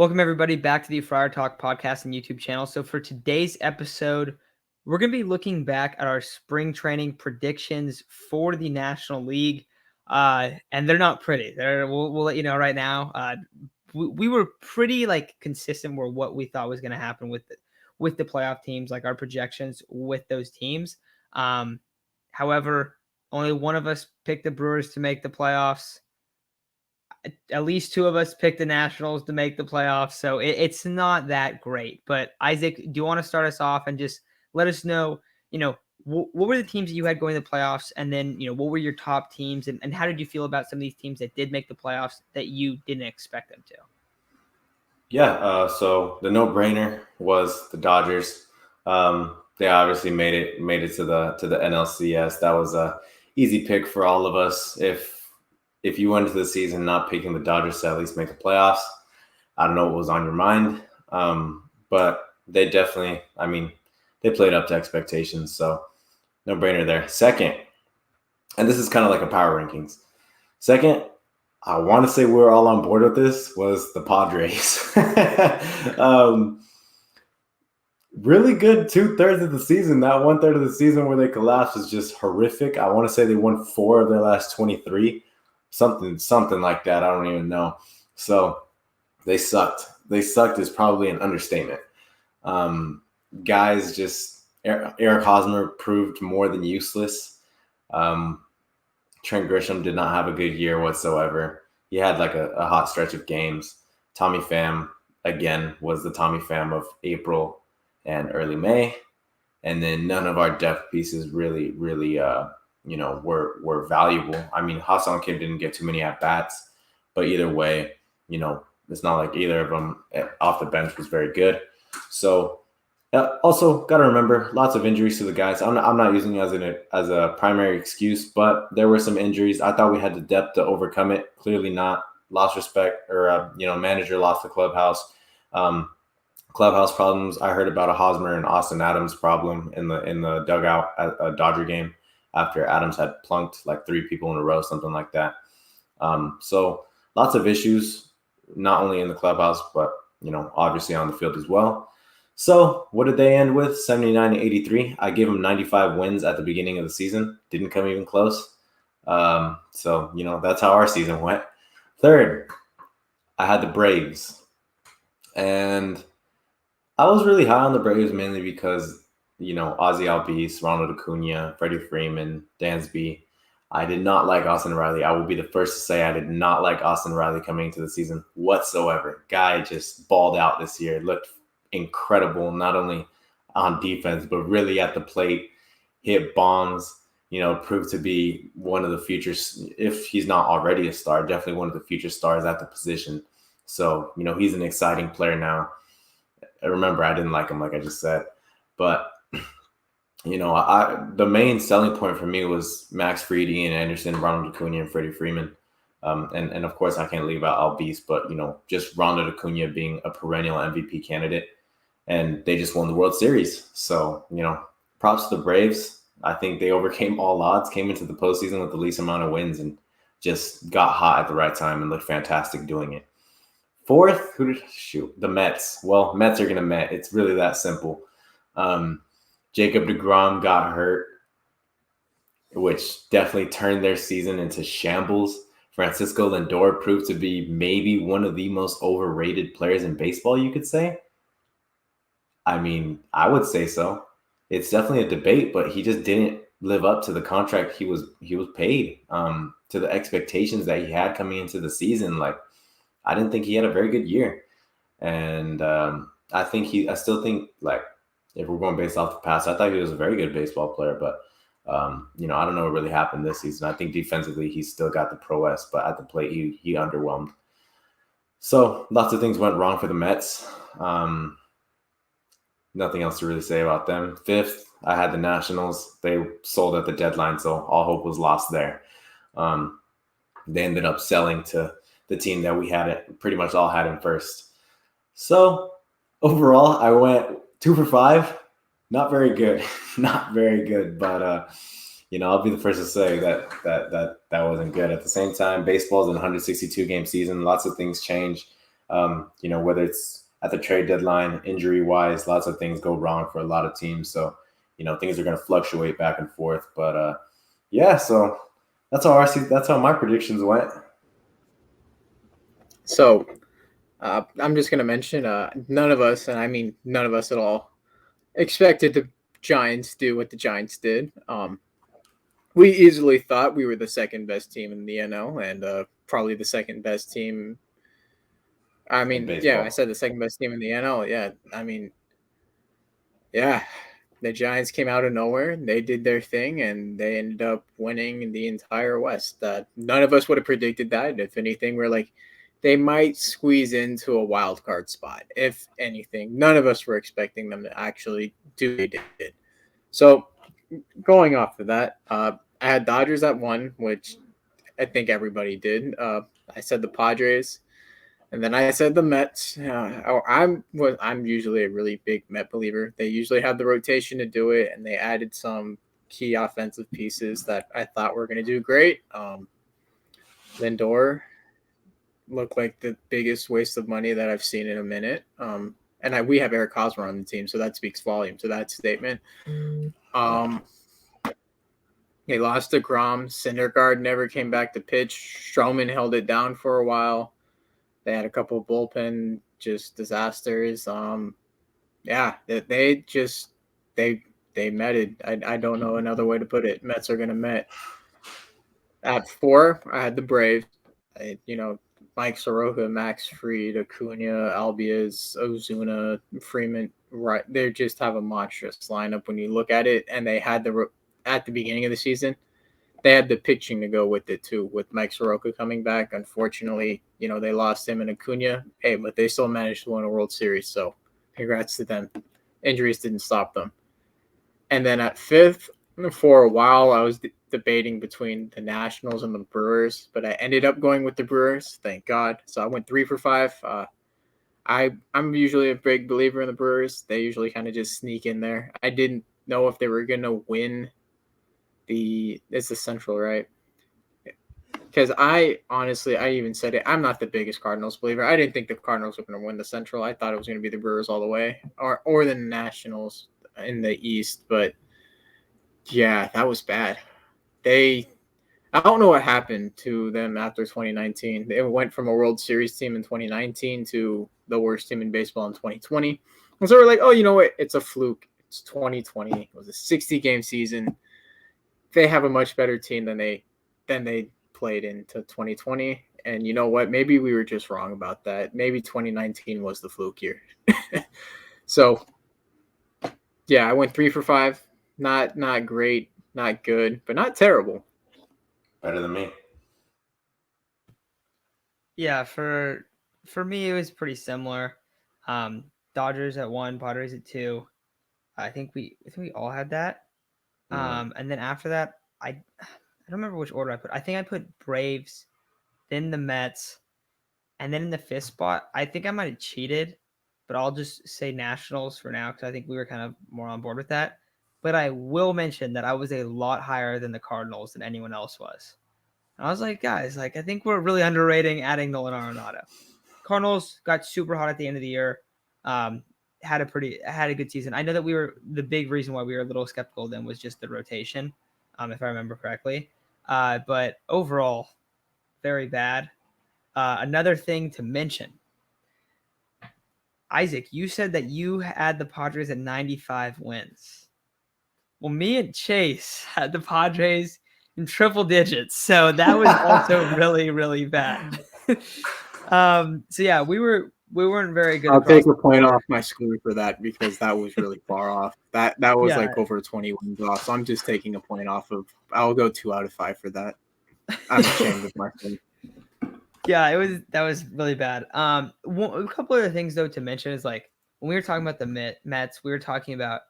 Welcome, everybody, back to the Friar Talk podcast and YouTube channel. So for today's episode, we're going to be looking back at our spring training predictions for the National League, and they're not pretty. We'll let you know right now. We were pretty consistent with what we thought was going to happen with the playoff teams, like our projections with those teams. However, only one of us picked the Brewers to make the playoffs. At least two of us picked the Nationals to make the playoffs, so it's not that great. But Isaac, do you want to start us off and just let us know, what were the teams that you had going to the playoffs, and then, what were your top teams, and how did you feel about some of these teams that did make the playoffs that you didn't expect them to? Yeah, so the no-brainer was the Dodgers. They obviously made it to the NLCS. That was a easy pick for all of us. If you went into the season not picking the Dodgers to at least make the playoffs, I don't know what was on your mind. But they definitely, they played up to expectations. So no brainer there. Second, and this is kind of like a power rankings. Second, I want to say we're all on board with this, was the Padres. Really good 2/3 of the season. That 1/3 of the season where they collapsed was just horrific. I want to say they won 4 of their last 23. Something like that. I don't even know. So they sucked. They sucked is probably an understatement. Guys, just Eric Hosmer proved more than useless. Trent Grisham did not have a good year whatsoever. He had a hot stretch of games. Tommy Pham, again, was the Tommy Pham of April and early May. And then none of our depth pieces really were valuable. Ha-seong Kim didn't get too many at-bats, but either way, it's not like either of them off the bench was very good. So also got to remember, lots of injuries to the guys. I'm not using it as a primary excuse, but there were some injuries. I thought we had the depth to overcome it. Clearly not. Lost respect, or manager lost the clubhouse. Clubhouse problems. I heard about a Hosmer and Austin Adams problem in the dugout at a Dodger game after Adams had plunked like 3 people in a row, something like that. So lots of issues, not only in the clubhouse, but obviously on the field as well. So what did they end with? 79-83. I gave them 95 wins at the beginning of the season. Didn't come even close. So that's how our season went. Third, I had the Braves. And I was really high on the Braves mainly because, Ozzie Albies, Ronald Acuna, Freddie Freeman, Dansby. I did not like Austin Riley. I will be the first to say I did not like Austin Riley coming into the season whatsoever. Guy just balled out this year. Looked incredible, not only on defense, but really at the plate. Hit bombs, proved to be one of the future, if he's not already a star, definitely one of the future stars at the position. So, he's an exciting player now. Remember, I didn't like him, like I just said. But, the main selling point for me was Max Fried, Ian Anderson, Ronald Acuna, and Freddie Freeman. And of course, I can't leave out Albies, but, just Ronald Acuna being a perennial MVP candidate. And they just won the World Series. So, props to the Braves. I think they overcame all odds, came into the postseason with the least amount of wins, and just got hot at the right time and looked fantastic doing it. Fourth, the Mets. Well, Mets are going to Met. It's really that simple. Jacob deGrom got hurt, which definitely turned their season into shambles. Francisco Lindor proved to be maybe one of the most overrated players in baseball, you could say. I would say so. It's definitely a debate, but he just didn't live up to the contract he was paid, to the expectations that he had coming into the season. I didn't think he had a very good year. And I still think, if we're going based off the past, I thought he was a very good baseball player, but I don't know what really happened this season. I think defensively he's still got the prowess, but at the plate he underwhelmed. So lots of things went wrong for the Mets. Nothing else to really say about them. Fifth, I had the Nationals. They sold at the deadline, so all hope was lost there. They ended up selling to the team that we had pretty much all had in first. So overall, I went 2 for 5. Not very good. Not very good. But I'll be the first to say that wasn't good. At the same time, baseball is a 162 game season. Lots of things change. Whether it's at the trade deadline, injury wise, lots of things go wrong for a lot of teams. So, things are going to fluctuate back and forth. But so that's how my predictions went. So I'm just going to mention none of us, and I mean none of us at all, expected the Giants do what the Giants did. We easily thought we were the second best team in the NL and probably the second best team. I mean, I said the second best team in the NL. Yeah, I mean, yeah, the Giants came out of nowhere. They did their thing, and they ended up winning the entire West. None of us would have predicted that. If anything, we're like, they might squeeze into a wild card spot. If anything, none of us were expecting them to actually do what they did. So, going off of that, I had Dodgers at 1, which I think everybody did. I said the Padres. And then I said the Mets. I'm usually a really big Met believer. They usually have the rotation to do it, and they added some key offensive pieces that I thought were going to do great. Lindor looked like the biggest waste of money that I've seen in a minute. We have Eric Hosmer on the team, so that speaks volume to that statement. They lost to Grom. Syndergaard never came back to pitch. Stroman held it down for a while. They had a couple of bullpen disasters. They metted. I don't know another way to put it. Mets are gonna met. At 4, I had the Braves. Mike Soroka, Max Fried, Acuna, Albies, Ozuna, Freeman. Right, they just have a monstrous lineup when you look at it. And they had at the beginning of the season, they had the pitching to go with it too, with Mike Soroka coming back. Unfortunately, they lost him and Acuna. Hey, but they still managed to win a World Series, so congrats to them. Injuries didn't stop them. And then at 5th, for a while, I was debating between the Nationals and the Brewers, but I ended up going with the Brewers, thank God. So I went 3 for 5. I'm usually a big believer in the Brewers. They usually kind of just sneak in there. I didn't know if they were going to win it's the Central, right? Because I even said it. I'm not the biggest Cardinals believer. I didn't think the Cardinals were going to win the Central. I thought it was going to be the Brewers all the way, or the Nationals in the East. But yeah, that was bad. I don't know what happened to them after 2019. They went from a World Series team in 2019 to the worst team in baseball in 2020. And so we're like, oh, you know what? It's a fluke. It's 2020. It was a 60-game season. They have a much better team than they played into 2020. And you know what? Maybe we were just wrong about that. Maybe 2019 was the fluke year. So, yeah, I went 3 for 5. Not great, not good, but not terrible. Better than me. Yeah, for me, it was pretty similar. Dodgers at 1, Padres at 2. I think we all had that. And then after that, I don't remember which order I put. I think I put Braves, then the Mets, and then in the 5th spot, I think I might have cheated, but I'll just say Nationals for now because I think we were kind of more on board with that. But I will mention that I was a lot higher than the Cardinals than anyone else was. And I was like, guys, I think we're really underrating adding Nolan Arenado. Cardinals got super hot at the end of the year. Had a good season. I know that the big reason why we were a little skeptical then was just the rotation, if I remember correctly. But overall, very bad. Another thing to mention, Isaac, you said that you had the Padres at 95 wins. Well, me and Chase had the Padres in triple digits, so that was also really, really bad. So yeah, we weren't very good. I'll take a point off my score for that because that was really far off. That was like over 20 wins off. So I'm just taking a point off of. I'll go 2 out of 5 for that. I'm ashamed of myself. Yeah, that was really bad. A couple other things though to mention is like when we were talking about the Mets, we were talking about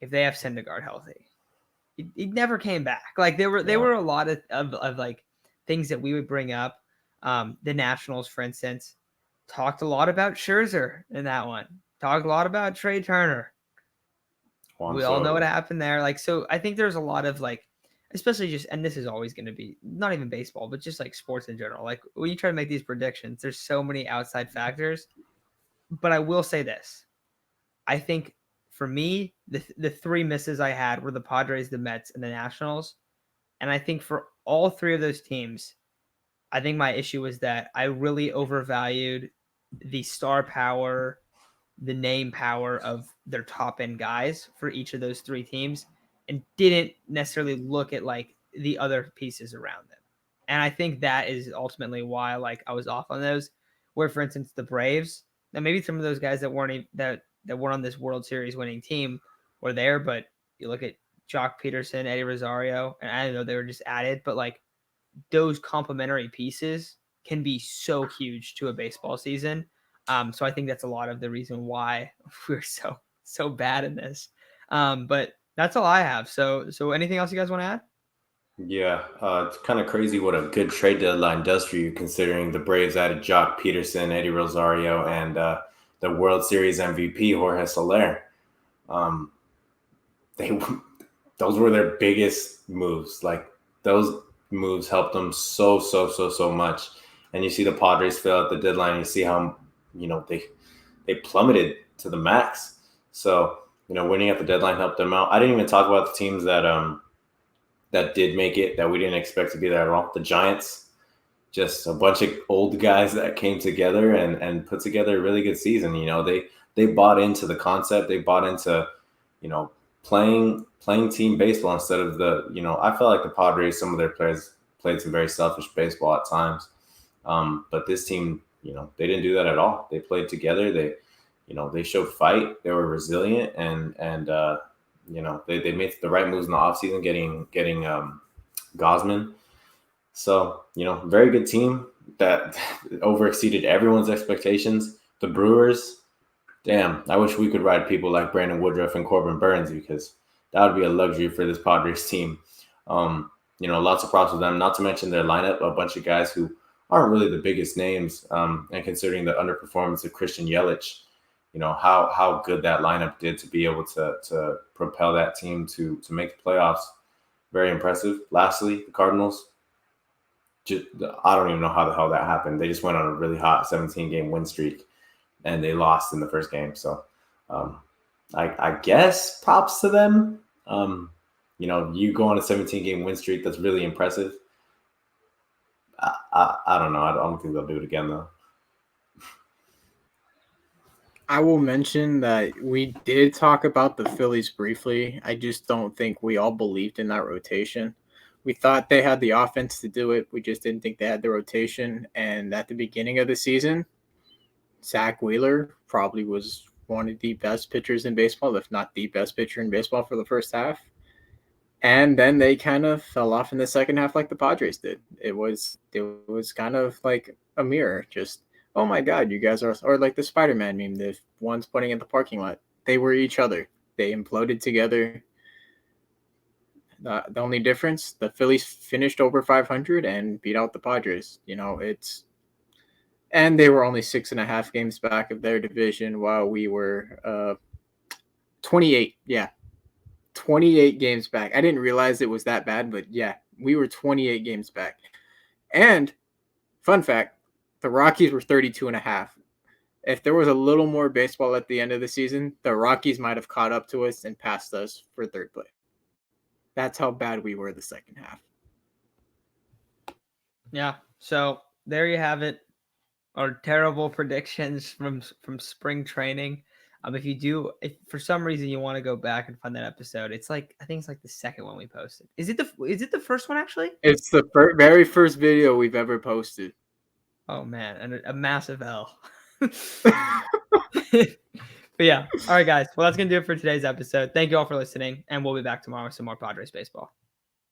if they have Syndergaard healthy, he never came back. Like there were a lot of like things that we would bring up. The Nationals, for instance, talked a lot about Scherzer in that one. Talked a lot about Trey Turner. We all know what happened there. Like, so I think there's a lot of like especially just, and this is always going to be not even baseball, but just like sports in general. Like when you try to make these predictions, there's so many outside factors. But I will say this. I think for me, the three misses I had were the Padres, the Mets, and the Nationals. And I think for all three of those teams, I think my issue was that I really overvalued the star power, the name power of their top end guys for each of those three teams and didn't necessarily look at like the other pieces around them. And I think that is ultimately why like I was off on those. Where for instance the Braves, now maybe some of those guys that weren't that weren't on this World Series winning team were there, but you look at Jock Peterson, Eddie Rosario, and I don't know they were just added, but like those complementary pieces can be so huge to a baseball season. So I think that's a lot of the reason why we're so bad in this. But that's all I have. So anything else you guys want to add? Yeah, it's kind of crazy what a good trade deadline does for you, considering the Braves added Jock Peterson, Eddie Rosario, and the World Series MVP Jorge Soler. They those were their biggest moves. Like those moves helped them so much. And you see the Padres fail at the deadline. You see how they plummeted to the max. So winning at the deadline helped them out. I didn't even talk about the teams that did make it that we didn't expect to be there at all. The Giants, just a bunch of old guys that came together and put together a really good season. They bought into the concept. They bought into playing team baseball instead of I felt like the Padres, some of their players played some very selfish baseball at times. But this team, they didn't do that at all. They played together. They showed fight. They were resilient and they made the right moves in the offseason, getting Gosman. So, very good team that over exceeded everyone's expectations. The Brewers, damn, I wish we could ride people like Brandon Woodruff and Corbin Burns because that would be a luxury for this Padres team. Lots of props with them, not to mention their lineup, a bunch of guys who aren't really the biggest names. And considering the underperformance of Christian Yelich, how good that lineup did to be able to propel that team to make the playoffs. Very impressive. Lastly, the Cardinals. I don't even know how the hell that happened. They just went on a really hot 17-game win streak, and they lost in the first game. So I guess props to them. You go on a 17-game win streak, that's really impressive. I don't know. I don't think they'll do it again, though. I will mention that we did talk about the Phillies briefly. I just don't think we all believed in that rotation. We thought they had the offense to do it. We just didn't think they had the rotation. And at the beginning of the season, Zach Wheeler probably was one of the best pitchers in baseball, if not the best pitcher in baseball for the first half. And then they kind of fell off in the second half like the Padres did. It was kind of like a mirror. Just, oh my God, you guys are – or like the Spider-Man meme, the ones putting in the parking lot. They were each other. They imploded together. The only difference, the Phillies finished over 500 and beat out the Padres. And they were only 6.5 games back of their division while we were 28. Yeah, 28 games back. I didn't realize it was that bad, but yeah, we were 28 games back. And fun fact, the Rockies were 32.5. If there was a little more baseball at the end of the season, the Rockies might have caught up to us and passed us for third place. That's how bad we were the second half. Yeah. So there you have it. Our terrible predictions from spring training. If for some reason you want to go back and find that episode, I think it's like the second one we posted. Is it the first one actually? It's the very first video we've ever posted. Oh man, and a massive L. But yeah, all right, guys. Well, that's gonna do it for today's episode. Thank you all for listening, and we'll be back tomorrow with some more Padres baseball.